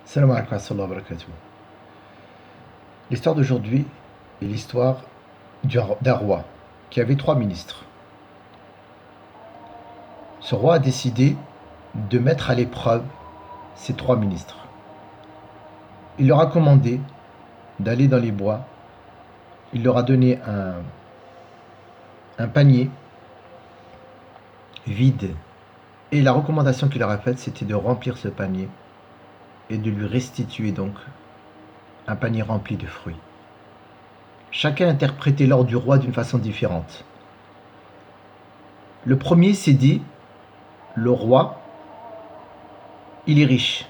Salam alaikum wa rahmatullahi wa barakatuh. L'histoire d'aujourd'hui est l'histoire d'un roi qui avait 3 ministres. Ce roi a décidé de mettre à l'épreuve ces 3 ministres. Il leur a commandé d'aller dans les bois. Il leur a donné un panier vide. Et la recommandation qu'il leur a faite, c'était de remplir ce panier et de lui restituer donc un panier rempli de fruits. Chacun interprétait l'ordre du roi d'une façon différente. Le premier s'est dit, le roi, il est riche.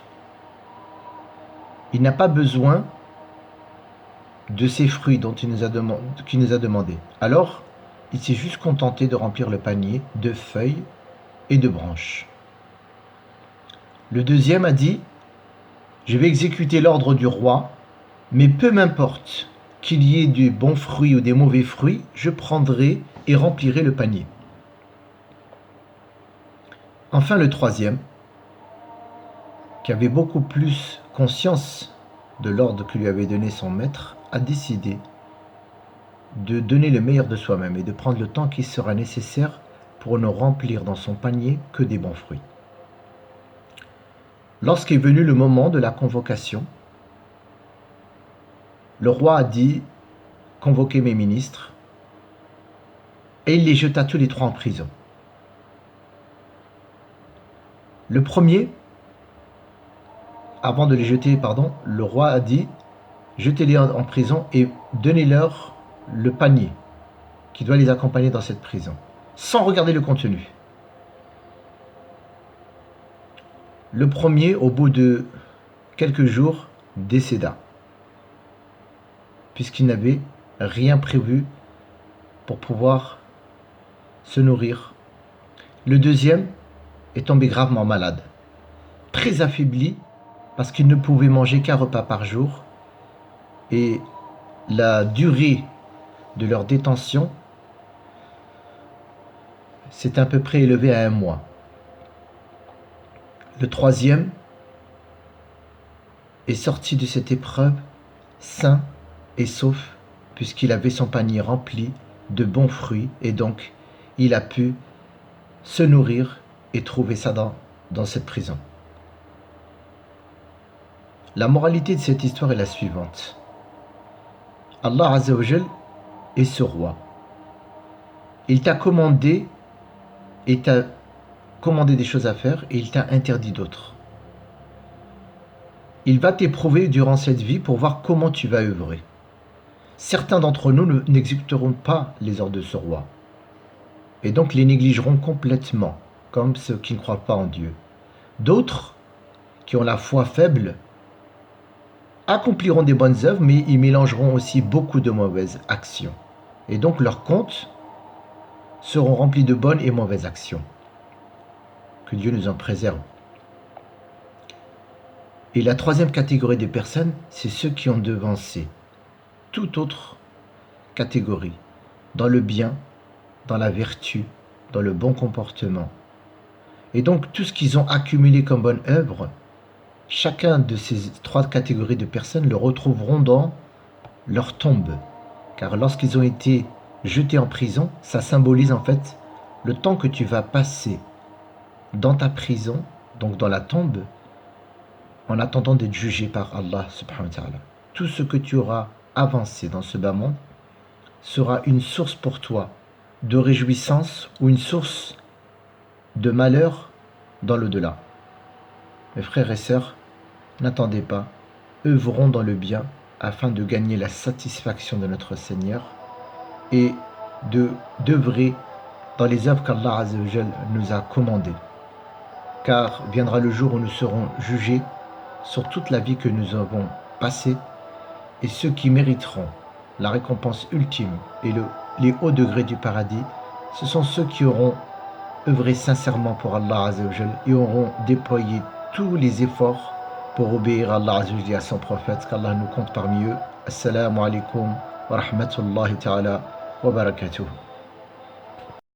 Il n'a pas besoin de ces fruits qu'il nous a demandé. Alors, il s'est juste contenté de remplir le panier de feuilles et de branches. Le deuxième a dit, je vais exécuter l'ordre du roi, mais peu m'importe qu'il y ait des bons fruits ou des mauvais fruits, je prendrai et remplirai le panier. Enfin, le troisième, qui avait beaucoup plus conscience de l'ordre que lui avait donné son maître, a décidé de donner le meilleur de soi-même et de prendre le temps qui sera nécessaire pour ne remplir dans son panier que des bons fruits. Lorsqu'est venu le moment de la convocation, le roi a dit « Convoquez mes ministres » et il les jeta tous les 3 en prison. Le premier, avant de les jeter, le roi a dit « Jetez-les en prison et donnez-leur le panier qui doit les accompagner dans cette prison, sans regarder le contenu. » Le premier, au bout de quelques jours, décéda, puisqu'il n'avait rien prévu pour pouvoir se nourrir. Le deuxième est tombé gravement malade, très affaibli, parce qu'il ne pouvait manger qu'1 repas par jour, et la durée de leur détention s'est à peu près élevée à 1 mois. Le troisième est sorti de cette épreuve sain et sauf, puisqu'il avait son panier rempli de bons fruits, et donc il a pu se nourrir et trouver ça dans cette prison. La moralité de cette histoire est la suivante. Allah Azza wa Jal est ce roi. Il t'a commandé des choses à faire et il t'a interdit d'autres. Il va t'éprouver durant cette vie pour voir comment tu vas œuvrer. Certains d'entre nous n'exécuteront pas les ordres de ce roi et donc les négligeront complètement, comme ceux qui ne croient pas en Dieu. D'autres, qui ont la foi faible, accompliront des bonnes œuvres, mais ils mélangeront aussi beaucoup de mauvaises actions. Et donc leurs comptes seront remplis de bonnes et mauvaises actions. Que Dieu nous en préserve. Et la troisième catégorie de personnes, c'est ceux qui ont devancé toute autre catégorie, dans le bien, dans la vertu, dans le bon comportement. Et donc tout ce qu'ils ont accumulé comme bonne œuvre, chacun de ces 3 catégories de personnes le retrouveront dans leur tombe. Car lorsqu'ils ont été jetés en prison, ça symbolise en fait le temps que tu vas passer dans ta prison, donc dans la tombe, en attendant d'être jugé par Allah subhanahu wa ta'ala. Tout ce que tu auras avancé dans ce bas monde sera une source pour toi de réjouissance ou une source de malheur dans l'au-delà. Mes frères et sœurs, n'attendez pas, œuvrons dans le bien afin de gagner la satisfaction de notre Seigneur et d'œuvrer dans les œuvres qu'Allah Azza wa Jal nous a commandées. Car viendra le jour où nous serons jugés sur toute la vie que nous avons passée, et ceux qui mériteront la récompense ultime et les hauts degrés du paradis, ce sont ceux qui auront œuvré sincèrement pour Allah Azza wa Jal et auront déployé tous les efforts pour obéir à Allah Azza wa Jal et à son prophète, qu'Allah nous compte parmi eux. Assalamu alaikum wa rahmatullahi ta'ala wa barakatuh.